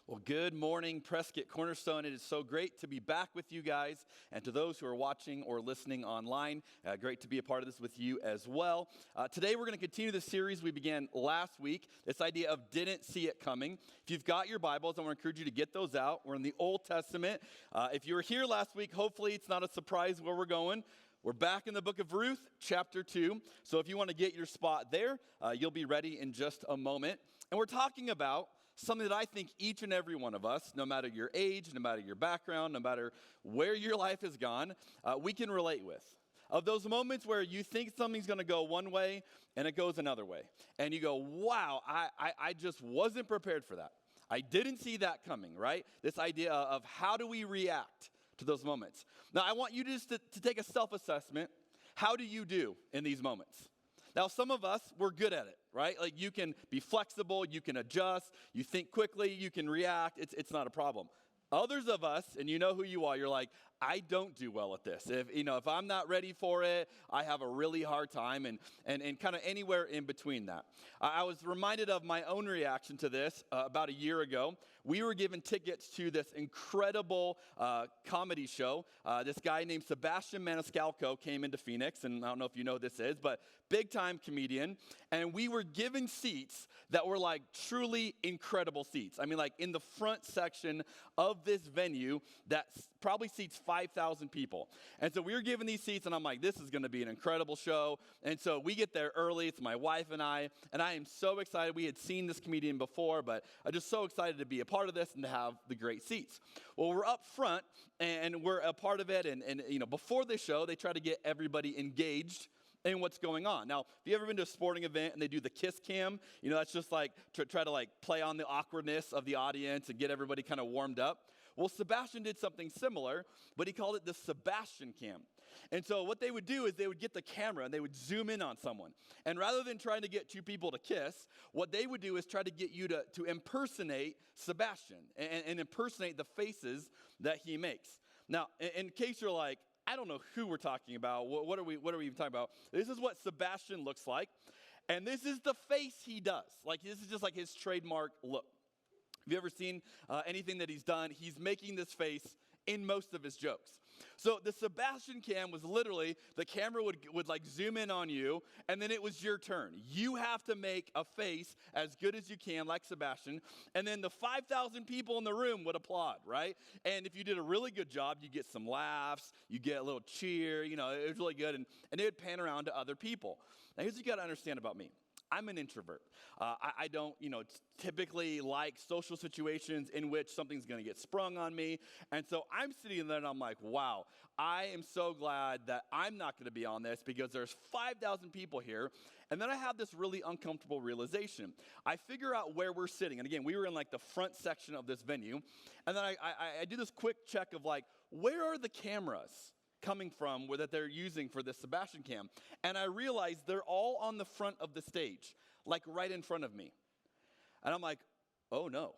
Well, good morning, Prescott Cornerstone. It is so great to be back with you guys. And to those who are watching or listening online, great to be a part of this with you as well. Today, we're going to continue the series we began last week, this idea of didn't see it coming. If you've got your Bibles, I want to encourage you to get those out. We're in the Old Testament. If you were here last week, hopefully it's not a surprise where we're going. We're back in the book of Ruth, chapter 2. So if you want to get your spot there, you'll be ready in just a moment. And we're talking about something that I think each and every one of us, no matter your age, no matter your background, no matter where your life has gone, we can relate with. Of those moments where you think something's going to go one way and it goes another way. And you go, wow, I just wasn't prepared for that. I didn't see that coming, right? This idea of how do we react to those moments. Now, I want you just to take a self-assessment. How do you do in these moments? Now, some of us, we're good at it, right? Like you can be flexible, you can adjust, you think quickly, you can react. It's not a problem. Others of us, and you know who you are, you're like, I don't do well at this. If I'm not ready for it, I have a really hard time, and kind of anywhere in between that. I was reminded of my own reaction to this about a year ago. We were given tickets to this incredible comedy show. This guy named Sebastian Maniscalco came into Phoenix, and I don't know if you know who this is, but big-time comedian, and we were given seats that were like truly incredible seats. I mean, like in the front section of this venue that probably seats 5,000 people. And so we were given these seats, and I'm like, this is going to be an incredible show. And so we get there early. It's my wife and I am so excited. We had seen this comedian before, but I'm just so excited to be a part of this and to have the great seats. Well, we're up front, and we're a part of it, and before the show, they try to get everybody engaged in what's going on. Now, if you ever been to a sporting event and they do the kiss cam, that's just like to try to like play on the awkwardness of the audience and get everybody kind of warmed up. Well, Sebastian did something similar, but he called it the Sebastian cam. And so what they would do is they would get the camera and they would zoom in on someone. And rather than trying to get two people to kiss, what they would do is try to get you to impersonate Sebastian and impersonate the faces that he makes. Now, in case you're like, I don't know who we're talking about. What are we even talking about? This is what Sebastian looks like. And this is the face he does. Like, this is just like his trademark look. Have you ever seen anything that he's done? He's making this face in most of his jokes. So the Sebastian cam was literally, the camera would like zoom in on you, and then it was your turn. You have to make a face as good as you can, like Sebastian, and then the 5,000 people in the room would applaud, right? And if you did a really good job, you get some laughs, you get a little cheer, it was really good, and it would pan around to other people. Now here's what you got to understand about me. I'm an introvert. I don't, typically like social situations in which something's going to get sprung on me. And so I'm sitting there and I'm like, wow, I am so glad that I'm not going to be on this because there's 5,000 people here. And then I have this really uncomfortable realization. I figure out where we're sitting. And again, we were in like the front section of this venue. And then I do this quick check of like, where are the cameras coming from that they're using for this Sebastian cam? And I realized they're all on the front of the stage, like right in front of me. And I'm like, oh no,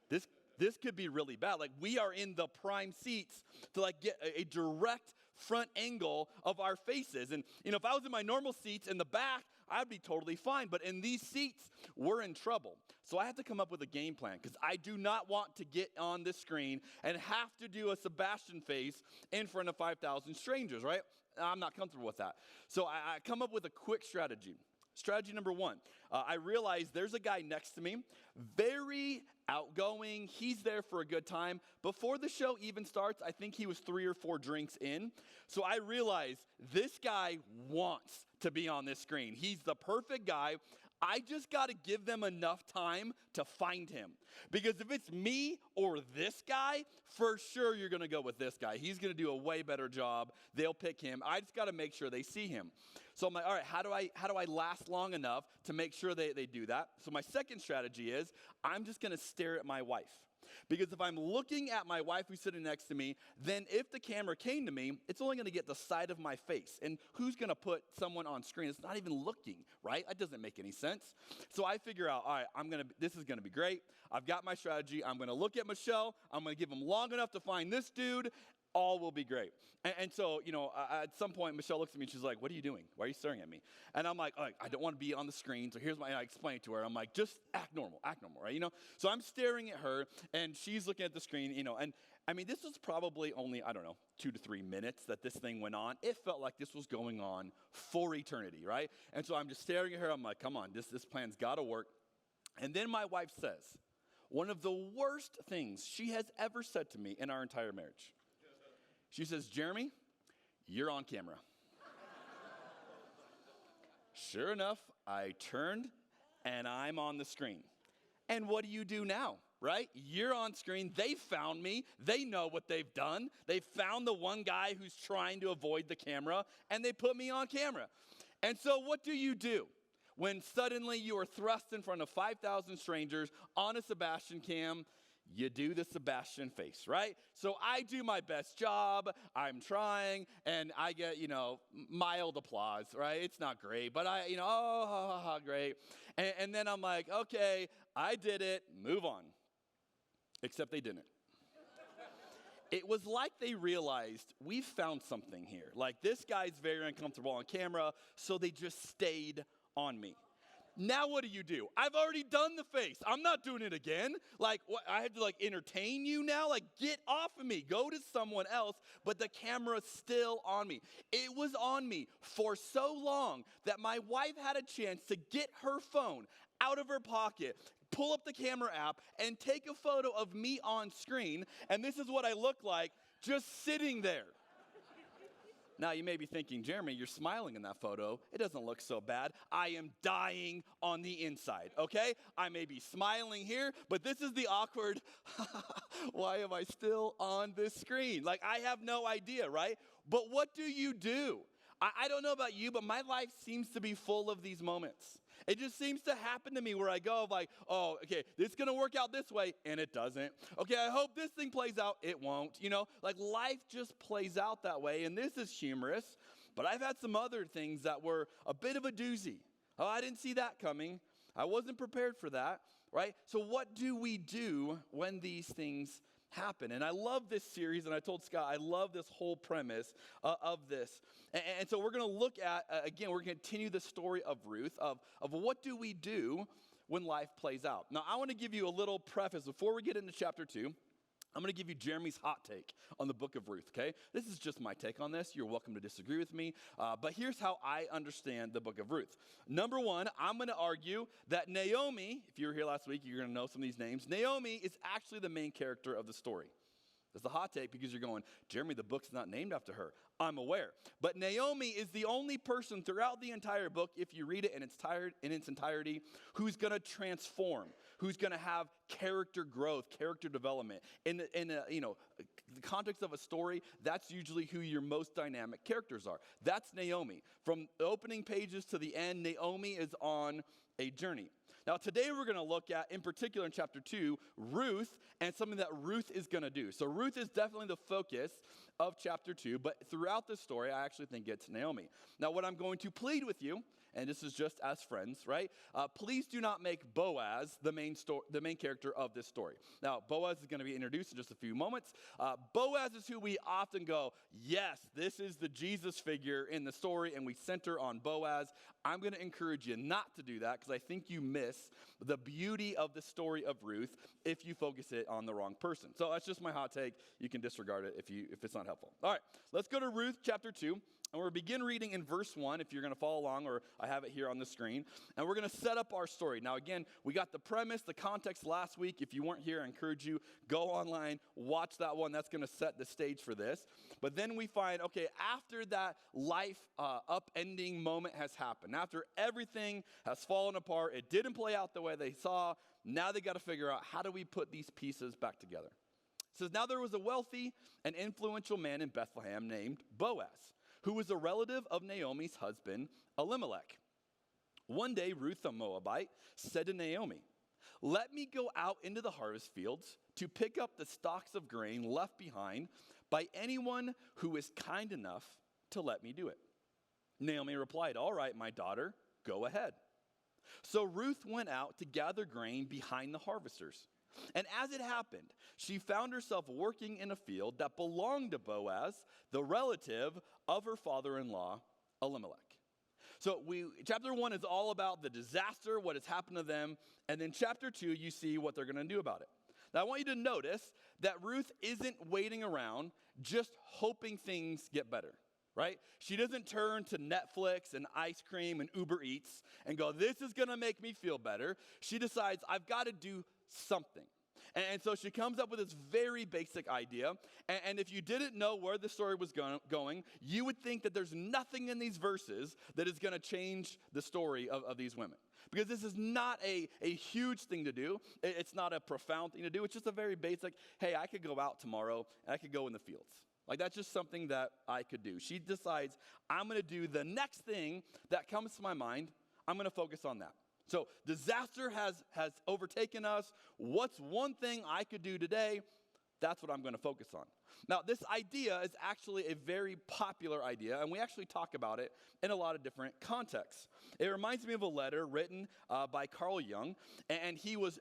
this could be really bad. Like we are in the prime seats to like get a direct front angle of our faces. And if I was in my normal seats in the back, I'd be totally fine. But in these seats, we're in trouble. So I have to come up with a game plan because I do not want to get on this screen and have to do a Sebastian face in front of 5,000 strangers, right? I'm not comfortable with that. So I come up with a quick strategy. Strategy number one, I realize there's a guy next to me, very outgoing. He's there for a good time. Before the show even starts, I think he was 3 or 4 drinks in. So I realize this guy wants to be on this screen. He's the perfect guy. I just got to give them enough time to find him. Because if it's me or this guy, for sure you're going to go with this guy. He's going to do a way better job. They'll pick him. I just got to make sure they see him. So I'm like, all right, how do I last long enough to make sure they do that? So my second strategy is I'm just going to stare at my wife. Because if I'm looking at my wife who's sitting next to me, then if the camera came to me, it's only going to get the side of my face. And who's going to put someone on screen that's not even looking, right? That doesn't make any sense. So I figure out, all right, this is going to be great. I've got my strategy. I'm going to look at Michelle. I'm going to give him long enough to find this dude. all will be great. And so, at some point, Michelle looks at me and she's like, what are you doing? Why are you staring at me? And I'm like, oh, I don't want to be on the screen. So here's I explain it to her. I'm like, just act normal, right? So I'm staring at her and she's looking at the screen, and I mean, this was probably only, 2 to 3 minutes that this thing went on. It felt like this was going on for eternity, right? And so I'm just staring at her. I'm like, come on, this plan's got to work. And then my wife says, one of the worst things she has ever said to me in our entire marriage. She says, Jeremy, you're on camera. Sure enough, I turned and I'm on the screen. And what do you do now, right? You're on screen. They found me. They know what they've done. They found the one guy who's trying to avoid the camera, and they put me on camera. And so what do you do when suddenly you are thrust in front of 5,000 strangers on a Sebastian cam? You do the Sebastian face, right? So I do my best job, I'm trying, and I get, mild applause, right? It's not great, but great. And then I'm like, okay, I did it, move on. Except they didn't. It was like they realized we found something here. Like, this guy's very uncomfortable on camera, so they just stayed on me. Now what do? I've already done the face. I'm not doing it again. Like, what, I have to entertain you now? Like, get off of me. Go to someone else. But the camera's still on me. It was on me for so long that my wife had a chance to get her phone out of her pocket, pull up the camera app, and take a photo of me on screen. And this is what I look like just sitting there. Now, you may be thinking, Jeremy, you're smiling in that photo. It doesn't look so bad. I am dying on the inside, okay? I may be smiling here, but this is the awkward, why am I still on this screen? Like, I have no idea, right? But what do? I don't know about you, but my life seems to be full of these moments. It just seems to happen to me where I go like, oh, okay, this is going to work out this way, and it doesn't. Okay, I hope this thing plays out. It won't. Like life just plays out that way, and this is humorous. But I've had some other things that were a bit of a doozy. Oh, I didn't see that coming. I wasn't prepared for that, right? So what do we do when these things happen? And I love this series, and I told Scott, I love this whole premise of this. And so we're going to look at, again, we're going to continue the story of Ruth, of what do we do when life plays out. Now, I want to give you a little preface before we get into chapter 2. I'm going to give you Jeremy's hot take on the book of Ruth, okay? This is just my take on this. You're welcome to disagree with me. But here's how I understand the book of Ruth. Number one, I'm going to argue that Naomi, if you were here last week, you're going to know some of these names. Naomi is actually the main character of the story. That's a hot take because you're going, Jeremy, the book's not named after her. I'm aware. But Naomi is the only person throughout the entire book, if you read it in its entirety, who's going to transform, who's going to have character growth, character development. In the context of a story, that's usually who your most dynamic characters are. That's Naomi. From the opening pages to the end, Naomi is on a journey. Now, today we're going to look at, in particular in chapter 2, Ruth and something that Ruth is going to do. So Ruth is definitely the focus of chapter 2, but throughout this story, I actually think it's Naomi. Now, what I'm going to plead with you, and this is just as friends, right? Please do not make Boaz the main character of this story. Now, Boaz is going to be introduced in just a few moments. Boaz is who we often go, yes, this is the Jesus figure in the story, and we center on Boaz. I'm going to encourage you not to do that because I think you miss the beauty of the story of Ruth if you focus it on the wrong person. So that's just my hot take. You can disregard it if it's not helpful. All right, let's go to Ruth chapter 2. And we'll begin reading in verse 1 if you're going to follow along, or I have it here on the screen. And we're going to set up our story. Now, again, we got the premise, the context last week. If you weren't here, I encourage you, go online, watch that one. That's going to set the stage for this. But then we find, okay, after that life upending moment has happened, after everything has fallen apart, it didn't play out the way they saw, now they got to figure out, how do we put these pieces back together? It says, now there was a wealthy and influential man in Bethlehem named Boaz, who was a relative of Naomi's husband, Elimelech. One day, Ruth the Moabite said to Naomi, let me go out into the harvest fields to pick up the stalks of grain left behind by anyone who is kind enough to let me do it. Naomi replied, all right, my daughter, go ahead. So Ruth went out to gather grain behind the harvesters. And as it happened, she found herself working in a field that belonged to Boaz, the relative of her father-in-law, Elimelech. So chapter 1 is all about the disaster, what has happened to them. And then chapter 2, you see what they're going to do about it. Now, I want you to notice that Ruth isn't waiting around just hoping things get better, right? She doesn't turn to Netflix and ice cream and Uber Eats and go, this is going to make me feel better. She decides, I've got to do something. And so she comes up with this very basic idea. And if you didn't know where the story was going, you would think that there's nothing in these verses that is going to change the story of these women. Because this is not a huge thing to do. It's not a profound thing to do. It's just a very basic, hey, I could go out tomorrow and I could go in the fields. Like, that's just something that I could do. She decides, I'm going to do the next thing that comes to my mind. I'm going to focus on that. So disaster has overtaken us. What's one thing I could do today? That's what I'm going to focus on. Now, this idea is actually a very popular idea, and we actually talk about it in a lot of different contexts. It reminds me of a letter written by Carl Jung, and he was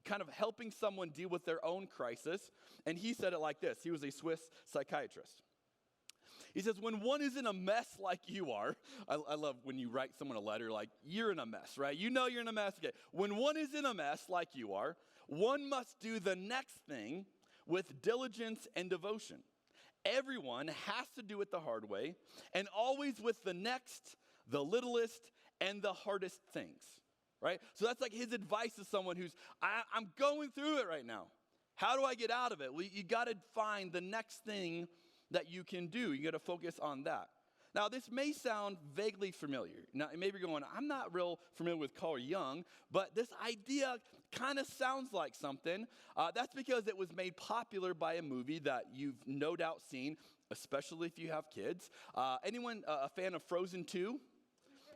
kind of helping someone deal with their own crisis, and he said it like this. He was a Swiss psychiatrist. He says, when one is in a mess like you are, I love when you write someone a letter like, you're in a mess, right? You know you're in a mess. Okay. When one is in a mess like you are, one must do the next thing with diligence and devotion. Everyone has to do it the hard way, and always with the next, the littlest, and the hardest things, right? So that's like his advice to someone who's, I'm going through it right now. How do I get out of it? Well, you got to find the next thing that you can do. You got to focus on that. Now, this may sound vaguely familiar. Now, maybe you're going, I'm not real familiar with Carl Jung, but this idea kind of sounds like something. That's because it was made popular by a movie that you've no doubt seen, especially if you have kids. Anyone a fan of Frozen 2?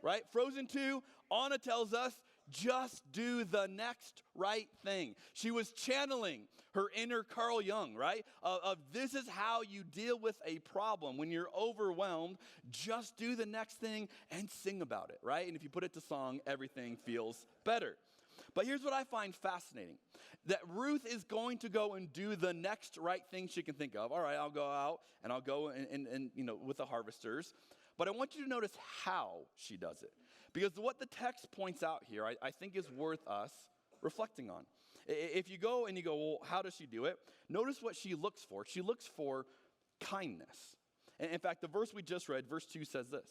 Right? Frozen 2, Anna tells us, just do the next right thing. She was channeling her inner Carl Jung, right? Of this is how you deal with a problem. When you're overwhelmed, just do the next thing and sing about it, right? And if you put it to song, everything feels better. But here's what I find fascinating. That Ruth is going to go and do the next right thing she can think of. All right, I'll go out and I'll go and with the harvesters. But I want you to notice how she does it. Because what the text points out here, I think is worth us reflecting on. If you go and you go, well, how does she do it? Notice what she looks for. She looks for kindness. And in fact, the verse we just read, verse 2 says this.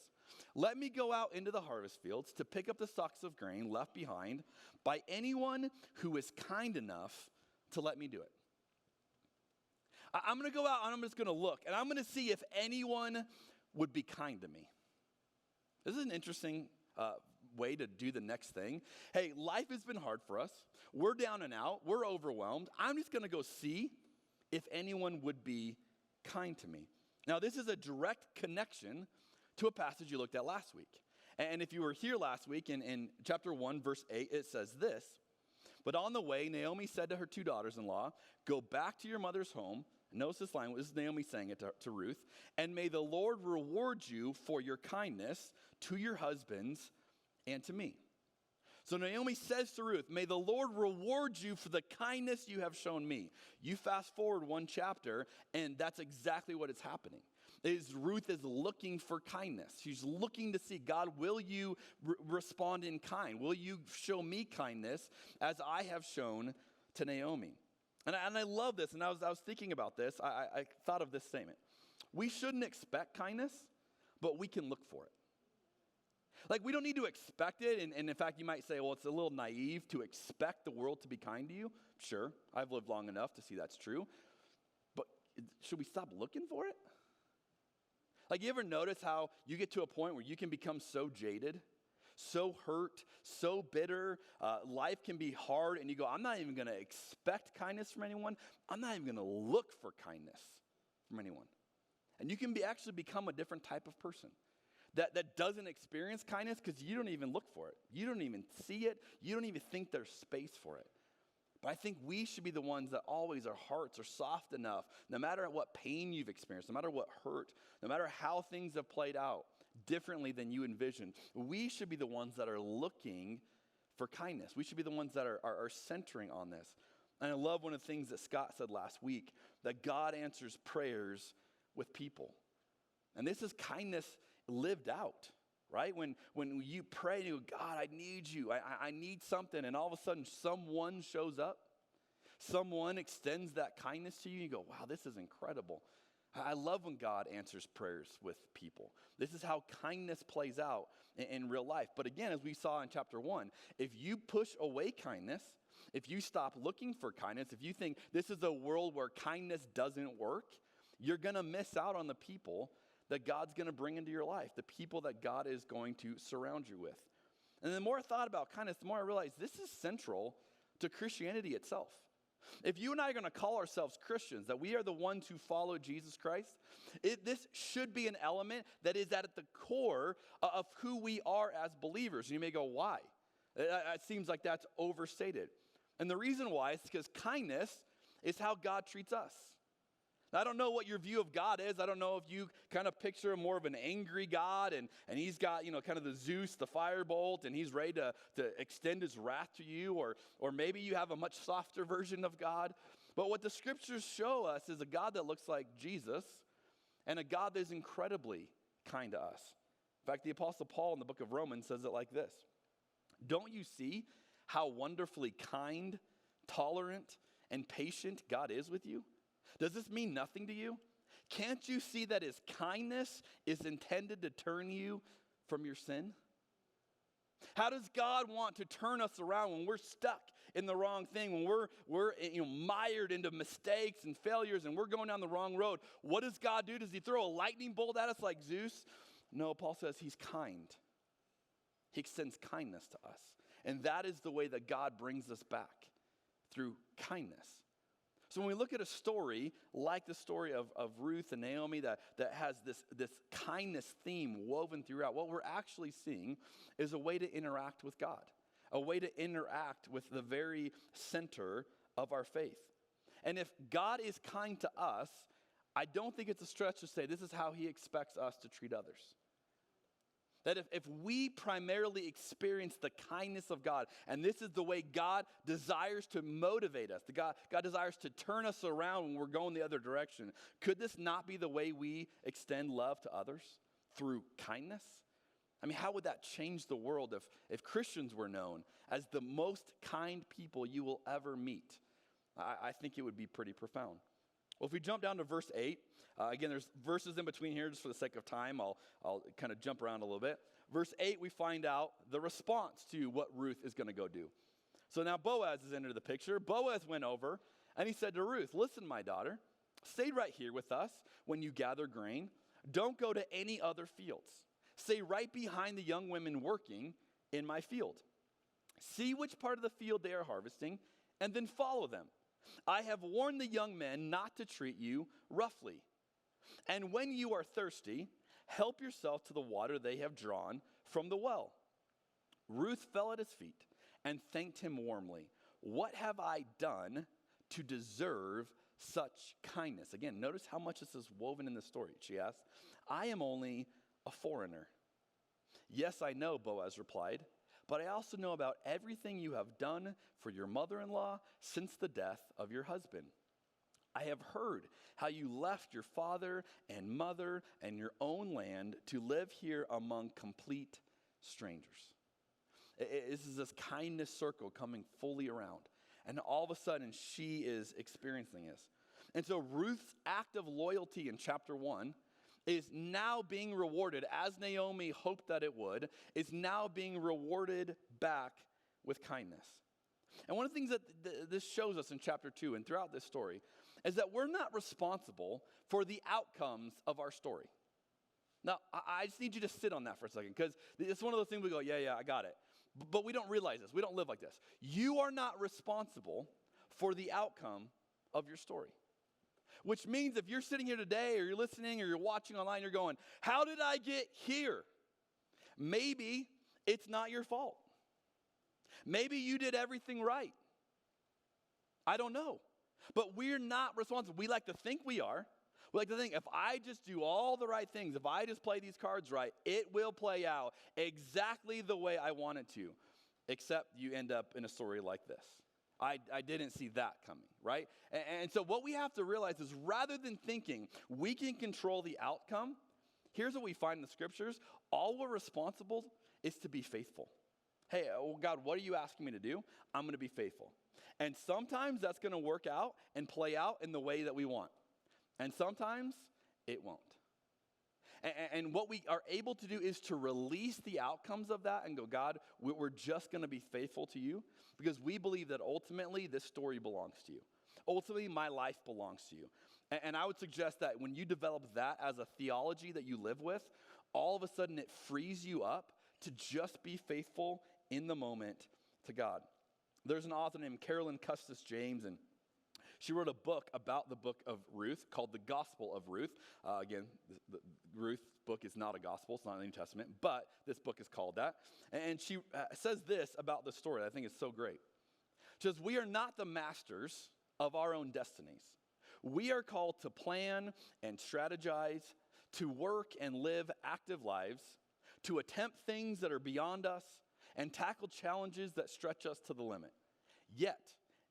Let me go out into the harvest fields to pick up the stalks of grain left behind by anyone who is kind enough to let me do it. I'm going to go out and I'm just going to look. And I'm going to see if anyone would be kind to me. This is an interesting way to do the next thing. Hey, life has been hard for us. We're down and out. We're overwhelmed. I'm just going to go see if anyone would be kind to me. Now, this is a direct connection to a passage you looked at last week. And if you were here last week in chapter 1, verse 8, it says this. But on the way, Naomi said to her two daughters-in-law, go back to your mother's home. Notice this line. This is Naomi saying it to Ruth. And may the Lord reward you for your kindness to your husbands and to me. So Naomi says to Ruth, may the Lord reward you for the kindness you have shown me. You fast forward one chapter, and that's exactly what is happening. Ruth is looking for kindness. She's looking to see, God, will you respond in kind? Will you show me kindness as I have shown to Naomi? And I love this, and I was thinking about this. I thought of this statement. We shouldn't expect kindness, but we can look for it. Like, we don't need to expect it, and in fact, you might say, well, it's a little naive to expect the world to be kind to you. Sure, I've lived long enough to see that's true. But should we stop looking for it? Like, you ever notice how you get to a point where you can become so jaded, so hurt, so bitter, life can be hard, and you go, I'm not even going to expect kindness from anyone. I'm not even going to look for kindness from anyone. And you can actually become a different type of person that doesn't experience kindness because you don't even look for it. You don't even see it. You don't even think there's space for it. But I think we should be the ones that always, our hearts are soft enough, no matter what pain you've experienced, no matter what hurt, no matter how things have played out differently than you envisioned, we should be the ones that are looking for kindness. We should be the ones that are centering on this. And I love one of the things that Scott said last week, that God answers prayers with people. And this is kindness lived out, right? When you pray and you go, God, I need you. I need something. And all of a sudden, someone shows up. Someone extends that kindness to you. You go, wow, this is incredible. I love when God answers prayers with people. This is how kindness plays out in real life. But again, as we saw in chapter 1, if you push away kindness, if you stop looking for kindness, if you think this is a world where kindness doesn't work, you're going to miss out on the people that God's going to bring into your life, the people that God is going to surround you with. And the more I thought about kindness, the more I realized this is central to Christianity itself. If you and I are going to call ourselves Christians, that we are the ones who follow Jesus Christ, this should be an element that is at the core of who we are as believers. And you may go, why? It seems like that's overstated. And the reason why is because kindness is how God treats us. Now, I don't know what your view of God is. I don't know if you kind of picture more of an angry God and he's got, kind of the Zeus, the firebolt, and he's ready to extend his wrath to you, or maybe you have a much softer version of God. But what the scriptures show us is a God that looks like Jesus and a God that is incredibly kind to us. In fact, the Apostle Paul in the book of Romans says it like this: don't you see how wonderfully kind, tolerant, and patient God is with you? Does this mean nothing to you? Can't you see that his kindness is intended to turn you from your sin? How does God want to turn us around when we're stuck in the wrong thing, when we're mired into mistakes and failures and we're going down the wrong road? What does God do? Does he throw a lightning bolt at us like Zeus? No, Paul says he's kind. He extends kindness to us. And that is the way that God brings us back, through kindness. So when we look at a story like the story of Ruth and Naomi that has this kindness theme woven throughout, what we're actually seeing is a way to interact with God, a way to interact with the very center of our faith. And if God is kind to us, I don't think it's a stretch to say this is how he expects us to treat others. That if we primarily experience the kindness of God, and this is the way God desires to motivate us, God desires to turn us around when we're going the other direction, could this not be the way we extend love to others? Through kindness? I mean, how would that change the world if Christians were known as the most kind people you will ever meet? I think it would be pretty profound. Well, if we jump down to verse 8, again, there's verses in between here just for the sake of time. I'll kind of jump around a little bit. Verse 8, we find out the response to what Ruth is going to go do. So now Boaz is entered the picture. Boaz went over and he said to Ruth, listen, my daughter, stay right here with us when you gather grain. Don't go to any other fields. Stay right behind the young women working in my field. See which part of the field they are harvesting and then follow them. I have warned the young men not to treat you roughly. And when you are thirsty, help yourself to the water they have drawn from the well. Ruth fell at his feet and thanked him warmly. What have I done to deserve such kindness? Again, notice how much this is woven in the story. She asked, I am only a foreigner. Yes, I know, Boaz replied. But I also know about everything you have done for your mother-in-law since the death of your husband. I have heard how you left your father and mother and your own land to live here among complete strangers. This is this kindness circle coming fully around. And all of a sudden, she is experiencing this. And so Ruth's act of loyalty in chapter 1 is now being rewarded, as Naomi hoped that it would, is now being rewarded back with kindness. And one of the things that this shows us in chapter 2 and throughout this story is that we're not responsible for the outcomes of our story. Now, I just need you to sit on that for a second, because it's one of those things we go, yeah, I got it. But we don't realize this. We don't live like this. You are not responsible for the outcome of your story. Which means if you're sitting here today or you're listening or you're watching online, you're going, how did I get here? Maybe it's not your fault. Maybe you did everything right. I don't know. But we're not responsible. We like to think we are. We like to think if I just do all the right things, if I just play these cards right, it will play out exactly the way I want it to. Except you end up in a story like this. I didn't see that coming, right? And so what we have to realize is rather than thinking we can control the outcome, here's what we find in the scriptures. All we're responsible is to be faithful. Hey, oh God, what are you asking me to do? I'm going to be faithful. And sometimes that's going to work out and play out in the way that we want. And sometimes it won't. And what we are able to do is to release the outcomes of that and go, God, we're just going to be faithful to you because we believe that ultimately this story belongs to you. Ultimately, my life belongs to you. And I would suggest that when you develop that as a theology that you live with, all of a sudden it frees you up to just be faithful in the moment to God. There's an author named Carolyn Custis James, and she wrote a book about the book of Ruth called The Gospel of Ruth. Again, Ruth's book is not a gospel. It's not in the New Testament, but this book is called that. And she says this about the story that I think is so great. She says, we are not the masters of our own destinies. We are called to plan and strategize, to work and live active lives, to attempt things that are beyond us, and tackle challenges that stretch us to the limit. Yet,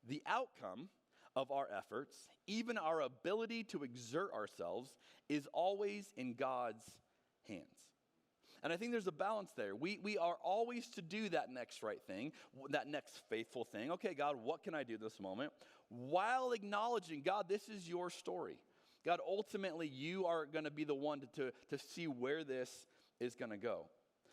the outcome of our efforts, even our ability to exert ourselves, is always in God's hands. And I think there's a balance there. We are always to do that next right thing, that next faithful thing. Okay, God, what can I do this moment? While acknowledging, God, this is your story. God, ultimately, you are going to be the one to see where this is going to go.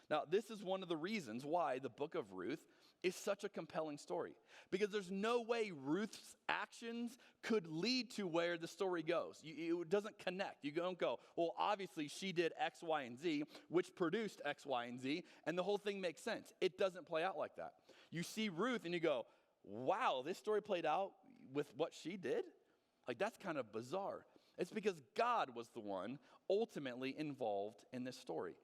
Now, this is one of the reasons why the book of Ruth is such a compelling story. Because there's no way Ruth's actions could lead to where the story goes. It doesn't connect. You don't go, well, obviously she did X, Y, and Z, which produced X, Y, and Z, and the whole thing makes sense. It doesn't play out like that. You see Ruth and you go, wow, this story played out with what she did? Like, that's kind of bizarre. It's because God was the one ultimately involved in this story.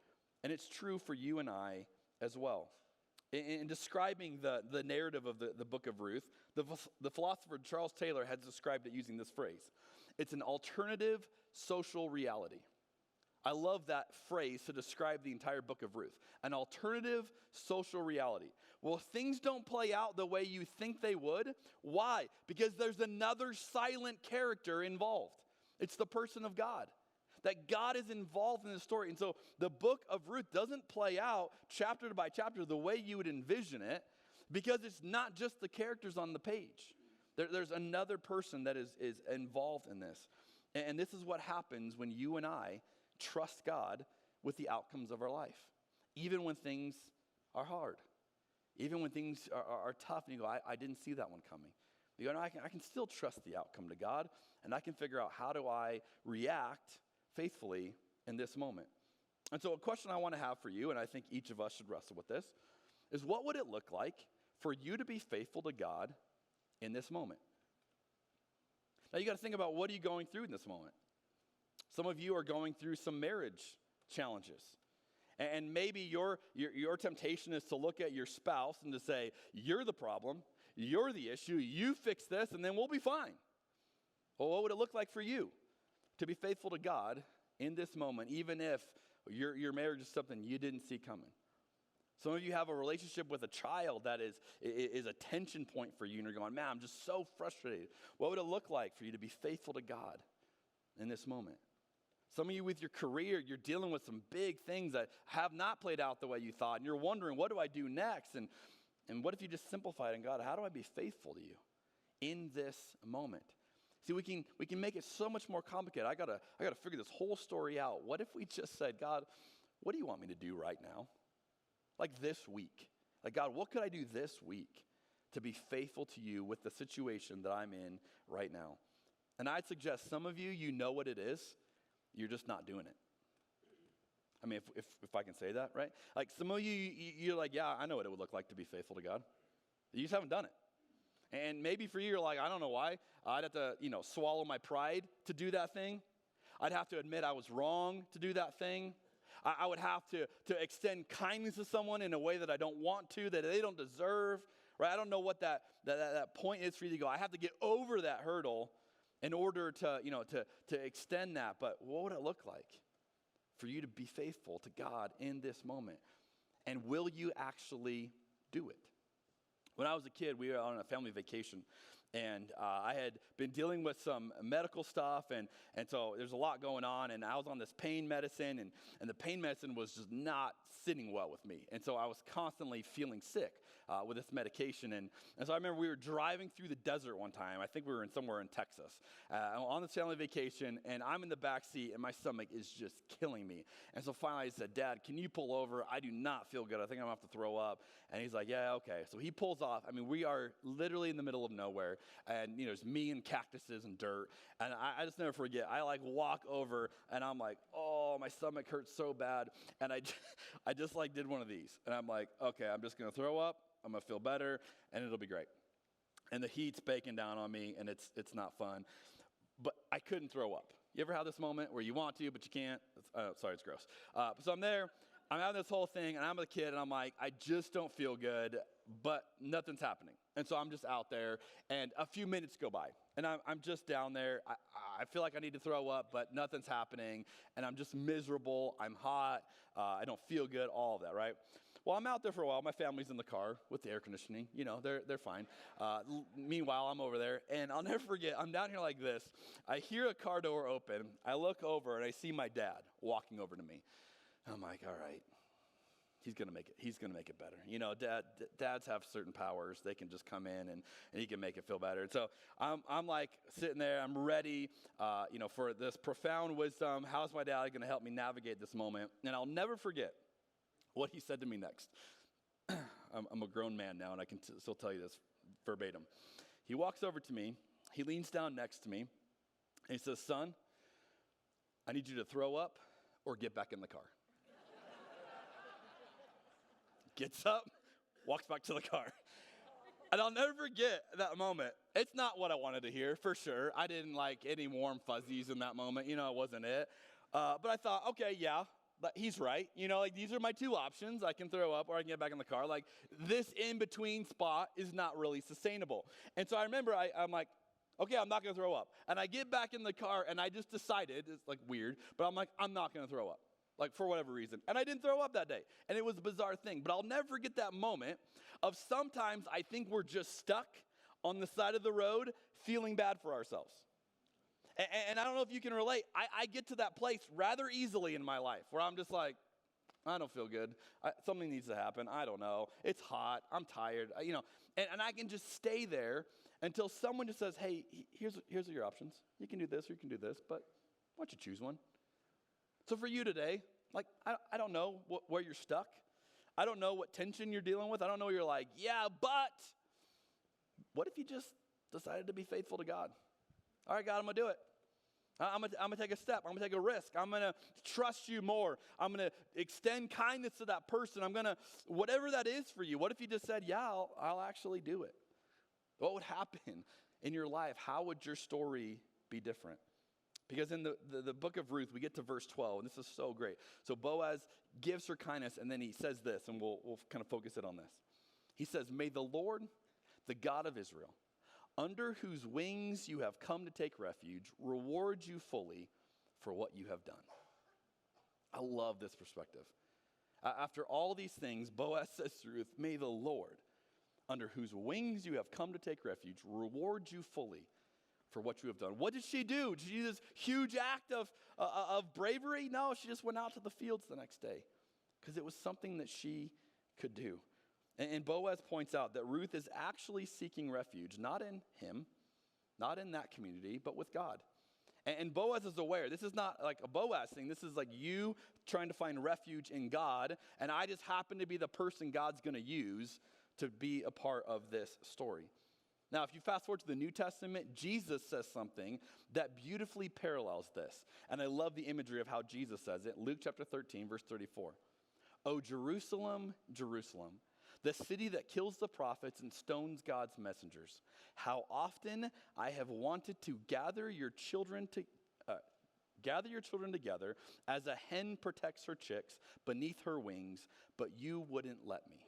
And it's true for you and I as well. In describing the narrative of the book of Ruth, the philosopher Charles Taylor has described it using this phrase. It's an alternative social reality. I love that phrase to describe the entire book of Ruth. An alternative social reality. Well, things don't play out the way you think they would. Why? Because there's another silent character involved. It's the person of God. That God is involved in the story. And so the book of Ruth doesn't play out chapter by chapter the way you would envision it, because it's not just the characters on the page. There's another person that is involved in this. And this is what happens when you and I trust God with the outcomes of our life. Even when things are hard. Even when things are tough and you go, I didn't see that one coming. You go, no, I can still trust the outcome to God, and I can figure out how do I react faithfully in this moment. And so a question I want to have for you, and I think each of us should wrestle with this, is what would it look like for you to be faithful to God in this moment? Now you got to think about, what are you going through in this moment? Some of you are going through some marriage challenges. And maybe your temptation is to look at your spouse and to say, you're the problem, you're the issue, you fix this, and then we'll be fine. Well, what would it look like for you to be faithful to God in this moment, even if your marriage is something you didn't see coming? Some of you have a relationship with a child that is a tension point for you, and you're going, man, I'm just so frustrated. What would it look like for you to be faithful to God in this moment? Some of you with your career, you're dealing with some big things that have not played out the way you thought, and you're wondering, what do I do next? And what if you just simplify it, and God, how do I be faithful to you in this moment? See, we can make it so much more complicated. I gotta figure this whole story out. What if we just said, God, what do you want me to do right now? Like this week. Like, God, what could I do this week to be faithful to you with the situation that I'm in right now? And I'd suggest some of you, you know what it is. You're just not doing it. I mean, if I can say that, right? Like some of you, you're like, yeah, I know what it would look like to be faithful to God. You just haven't done it. And maybe for you, you're like, I don't know why. I'd have to, swallow my pride to do that thing. I'd have to admit I was wrong to do that thing. I would have to extend kindness to someone in a way that I don't want to, that they don't deserve, right? I don't know what that point is for you to go. I have to get over that hurdle in order to extend that. But what would it look like for you to be faithful to God in this moment? And will you actually do it? When I was a kid, we were on a family vacation, and I had been dealing with some medical stuff, and so there's a lot going on, and I was on this pain medicine, and the pain medicine was just not sitting well with me, and so I was constantly feeling sick with this medication, and so I remember we were driving through the desert one time. I think we were somewhere in Texas on this family vacation, and I'm in the back seat, and my stomach is just killing me, and so finally I said, Dad, can you pull over? I do not feel good. I think I'm going to have to throw up, and he's like, yeah, okay. So he pulls off. I mean, we are literally in the middle of nowhere, and there's me and cactuses and dirt, and I just never forget. I walk over, and I'm like, oh, my stomach hurts so bad, and I just did one of these, and I'm like, okay, I'm just gonna throw up. I'm gonna feel better, and it'll be great. And the heat's baking down on me, and it's not fun, but I couldn't throw up. You ever have this moment where you want to, but you can't? Sorry, it's gross. So I'm there. I'm having this whole thing, and I'm a kid, and I'm like, I just don't feel good, but nothing's happening. And so I'm just out there, and a few minutes go by, and I'm just down there. I feel like I need to throw up, but nothing's happening, and I'm just miserable. I'm hot. I don't feel good, all of that, right? Well, I'm out there for a while. My family's in the car with the air conditioning. They're fine. Meanwhile, I'm over there, and I'll never forget, I'm down here like this. I hear a car door open. I look over, and I see my dad walking over to me. I'm like, all right, he's going to make it. He's going to make it better. Dads have certain powers. They can just come in and he can make it feel better. And so I'm like sitting there. I'm ready, for this profound wisdom. How's my dad going to help me navigate this moment? And I'll never forget what he said to me next. I'm a grown man now, and I can still tell you this verbatim. He walks over to me. He leans down next to me, and he says, son, I need you to throw up or get back in the car. Gets up, walks back to the car. And I'll never forget that moment. It's not what I wanted to hear, for sure. I didn't like any warm fuzzies in that moment. It wasn't it. But I thought, okay, yeah, but he's right. These are my two options. I can throw up or I can get back in the car. This in-between spot is not really sustainable. And so I remember I'm like, okay, I'm not going to throw up. And I get back in the car, and I just decided, it's weird, but I'm like, I'm not going to throw up. For whatever reason. And I didn't throw up that day. And it was a bizarre thing. But I'll never forget that moment of sometimes I think we're just stuck on the side of the road feeling bad for ourselves. And I don't know if you can relate. I get to that place rather easily in my life where I'm just like, I don't feel good. Something needs to happen. I don't know. It's hot. I'm tired. And I can just stay there until someone just says, hey, here's your options. You can do this or you can do this, but why don't you choose one? So for you today, I don't know where you're stuck. I don't know what tension you're dealing with. I don't know you're like, yeah, but what if you just decided to be faithful to God? All right, God, I'm going to do it. I'm going to take a step. I'm going to take a risk. I'm going to trust you more. I'm going to extend kindness to that person. I'm going to, whatever that is for you. What if you just said, yeah, I'll actually do it? What would happen in your life? How would your story be different? Because in the book of Ruth, we get to verse 12, and this is so great. So Boaz gives her kindness, and then he says this, and we'll kind of focus it on this. He says, may the Lord, the God of Israel, under whose wings you have come to take refuge, reward you fully for what you have done. I love this perspective. After all these things, Boaz says to Ruth, may the Lord, under whose wings you have come to take refuge, reward you fully for what you have done. What did she do? Did she do this huge act of bravery? No, she just went out to the fields the next day because it was something that she could do. And Boaz points out that Ruth is actually seeking refuge, not in him, not in that community, but with God. And Boaz is aware. This is not like a Boaz thing. This is like you trying to find refuge in God, and I just happen to be the person God's going to use to be a part of this story. Now, if you fast forward to the New Testament, Jesus says something that beautifully parallels this. And I love the imagery of how Jesus says it. Luke chapter 13, verse 34. O Jerusalem, Jerusalem, the city that kills the prophets and stones God's messengers. How often I have wanted to gather your children together as a hen protects her chicks beneath her wings, but you wouldn't let me.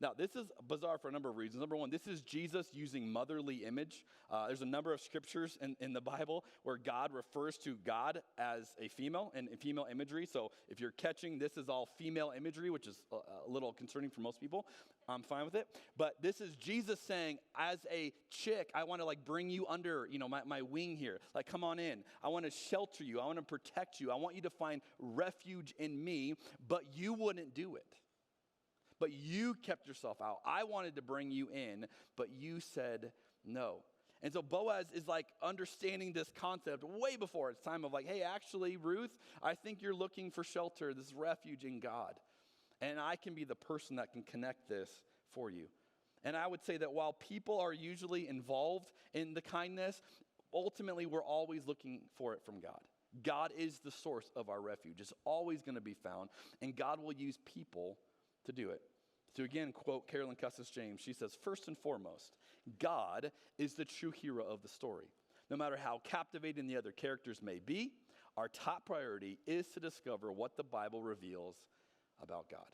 Now, this is bizarre for a number of reasons. Number one, this is Jesus using motherly image. There's a number of scriptures in the Bible where God refers to God as a female and female imagery. So if you're catching, this is all female imagery, which is a little concerning for most people. I'm fine with it. But this is Jesus saying, as a chick, I want to like bring you under, my wing here. Like, come on in. I want to shelter you. I want to protect you. I want you to find refuge in me, but you wouldn't do it. But you kept yourself out. I wanted to bring you in, but you said no. And so Boaz is like understanding this concept way before it's time of like, hey, actually, Ruth, I think you're looking for shelter, this refuge in God. And I can be the person that can connect this for you. And I would say that while people are usually involved in the kindness, ultimately we're always looking for it from God. God is the source of our refuge. It's always going to be found, and God will use people to do it. To again quote Carolyn Custis James, she says, first and foremost, God is the true hero of the story. No matter how captivating the other characters may be, our top priority is to discover what the Bible reveals about God.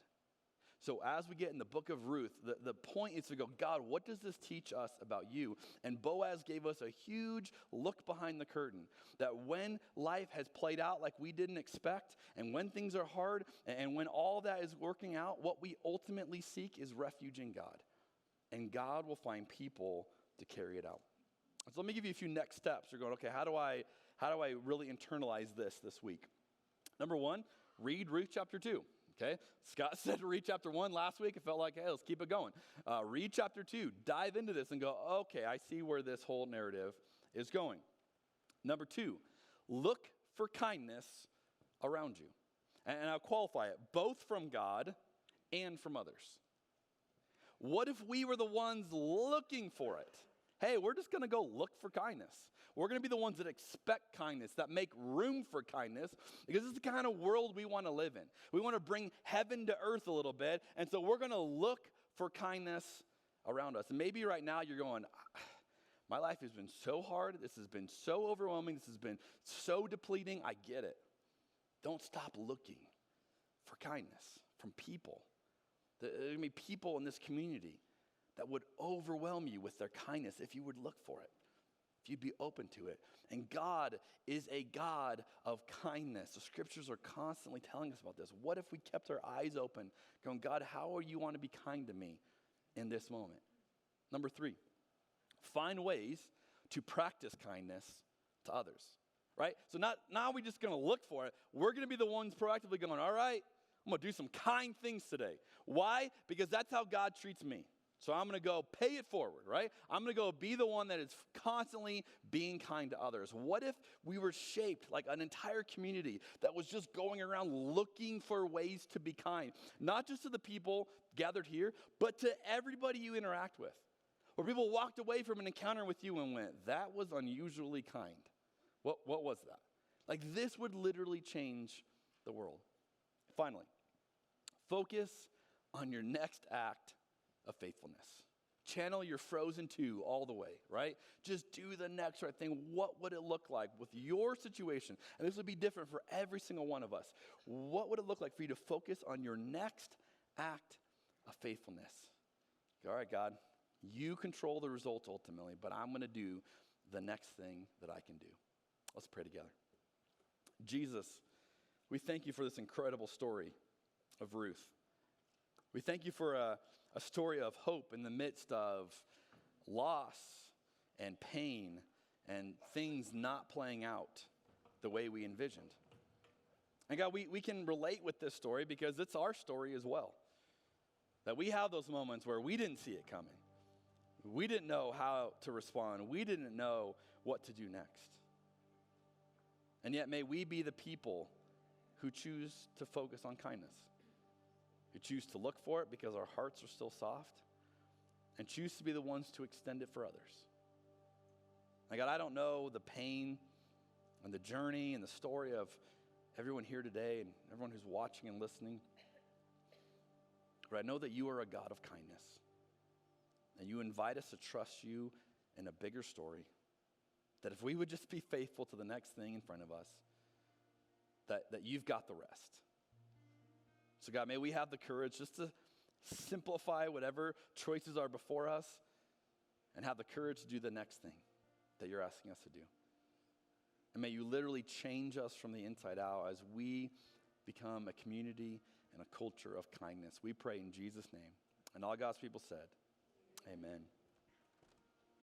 So as we get in the book of Ruth, the point is to go, God, what does this teach us about you? And Boaz gave us a huge look behind the curtain, that when life has played out like we didn't expect, and when things are hard, and when all that is working out, what we ultimately seek is refuge in God. And God will find people to carry it out. So let me give you a few next steps. You're going, okay, how do I really internalize this week? Number one, read Ruth chapter 2. Okay, Scott said to read chapter 1 last week. It felt like, hey, let's keep it going. Read chapter 2. Dive into this and go, okay, I see where this whole narrative is going. Number 2, look for kindness around you. And I'll qualify it, both from God and from others. What if we were the ones looking for it? Hey, we're just going to go look for kindness. We're going to be the ones that expect kindness, that make room for kindness, because it's the kind of world we want to live in. We want to bring heaven to earth a little bit, and so we're going to look for kindness around us. And maybe right now you're going, my life has been so hard. This has been so overwhelming. This has been so depleting. I get it. Don't stop looking for kindness from people. There are going to be people in this community that would overwhelm you with their kindness if you would look for it, if you'd be open to it. And God is a God of kindness. The scriptures are constantly telling us about this. What if we kept our eyes open, going, God, how do you want to be kind to me in this moment? Number 3, find ways to practice kindness to others, right? So now are we just going to look for it? We're going to be the ones proactively going, all right, I'm going to do some kind things today. Why? Because that's how God treats me. So I'm going to go pay it forward, right? I'm going to go be the one that is constantly being kind to others. What if we were shaped like an entire community that was just going around looking for ways to be kind, not just to the people gathered here, but to everybody you interact with? Where people walked away from an encounter with you and went, that was unusually kind. What was that? Like, this would literally change the world. Finally, focus on your next act of faithfulness. Channel your Frozen 2 all the way, right? Just do the next right thing. What would it look like with your situation? And this would be different for every single one of us. What would it look like for you to focus on your next act of faithfulness? All right, God, you control the result ultimately, but I'm going to do the next thing that I can do. Let's pray together. Jesus, we thank you for this incredible story of Ruth. We thank you for a story of hope in the midst of loss and pain and things not playing out the way we envisioned. And God, we can relate with this story because it's our story as well. That we have those moments where we didn't see it coming. We didn't know how to respond. We didn't know what to do next. And yet may we be the people who choose to focus on kindness. Who choose to look for it because our hearts are still soft, and choose to be the ones to extend it for others. And God, I don't know the pain and the journey and the story of everyone here today and everyone who's watching and listening, but I know that you are a God of kindness, and you invite us to trust you in a bigger story, that if we would just be faithful to the next thing in front of us, that you've got the rest. So God, may we have the courage just to simplify whatever choices are before us, and have the courage to do the next thing that you're asking us to do. And may you literally change us from the inside out as we become a community and a culture of kindness. We pray in Jesus' name. And all God's people said, amen.